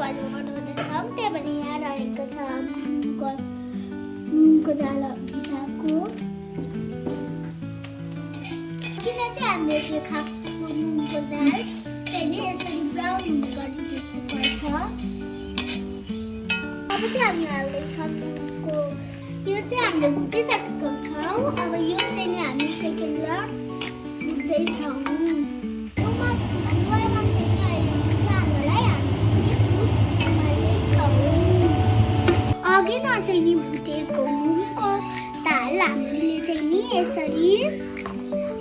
गर्नु बनाउँदैछौँ। त्यही भएर यहाँ रहेको छ मुङको दाल भिजाएको। किन चाहिँ हामीले त्यो खाएको मुङको दाल त्यसले यसरी ब्राउन हुने गरी भुट्नुपर्छ। अब चाहिँ हामी हाल्दैछौँ नुनको। यो चाहिँ हामीले भुटिसकेको छौँ। अब यो चाहिँ नि हामी सेकेन्डमा भुट्दैछौँ। अघि चाहिँ नि भुटेको मुङको दाल हामीले चाहिँ नि यसरी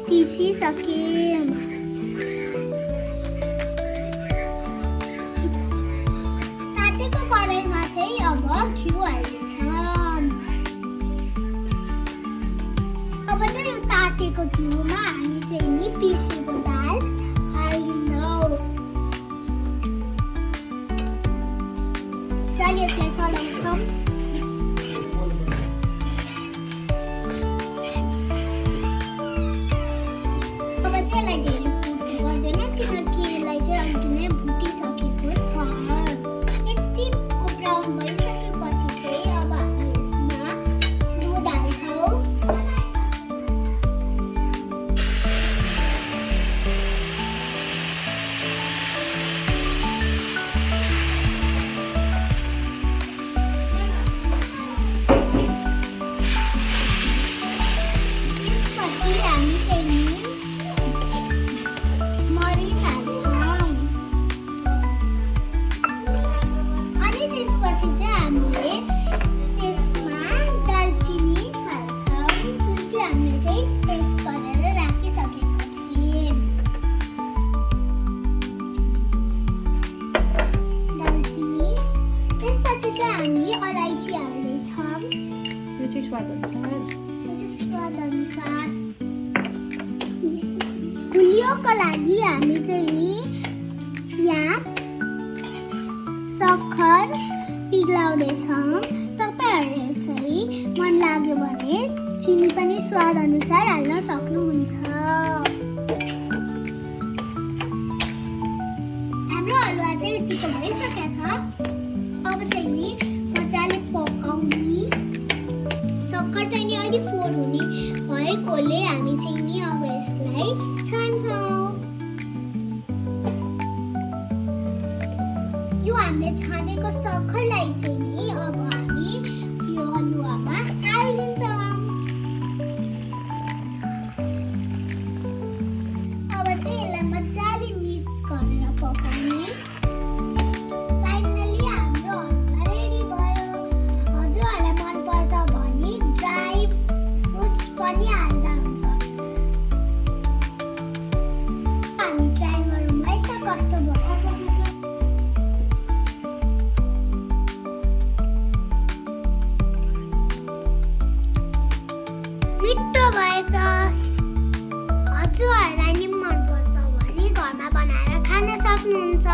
पिसिसक्यौँ। तातेको कराईमा चाहिँ अब घिउ हाल्दैछौँ। अब चाहिँ यो तातेको घिउमा हामी चाहिँ नि पिसेको दाल हाल्दैछौँ। चल यसलाई चलाउँछौँ। स्वाद गुलियोको लागि हामी चाहिँ नि यहाँ सक्खर पिघ्लाउँदैछौँ। तपाईँहरूले चाहिँ मन लाग्यो भने चिनी पनि स्वाद अनुसार हाल्न सक्नुहुन्छ। हाम्रो हलुवा चाहिँ यतिको भइसकेको छ। अब चाहिँ नि मजाले पकाउने। सक्खर चाहिँ नि अलि फोर हुने भएकोले हामी चाहिँ नि अब यसलाई छान्छौँ। यो हामीले छानेको सक्खरलाई चाहिँ नि अब हामी यो हलुवामा हालिदिन्छौँ। अब चाहिँ यसलाई मजाले मिक्स गरेर पकाउने। पनि हाल्दा हुन्छ। हामी ट्राई गरौँ है त कस्तो भयो। मिठो भएछ। हजुरहरूलाई नि मनपर्छ भने घरमा बनाएर खान सक्नुहुन्छ।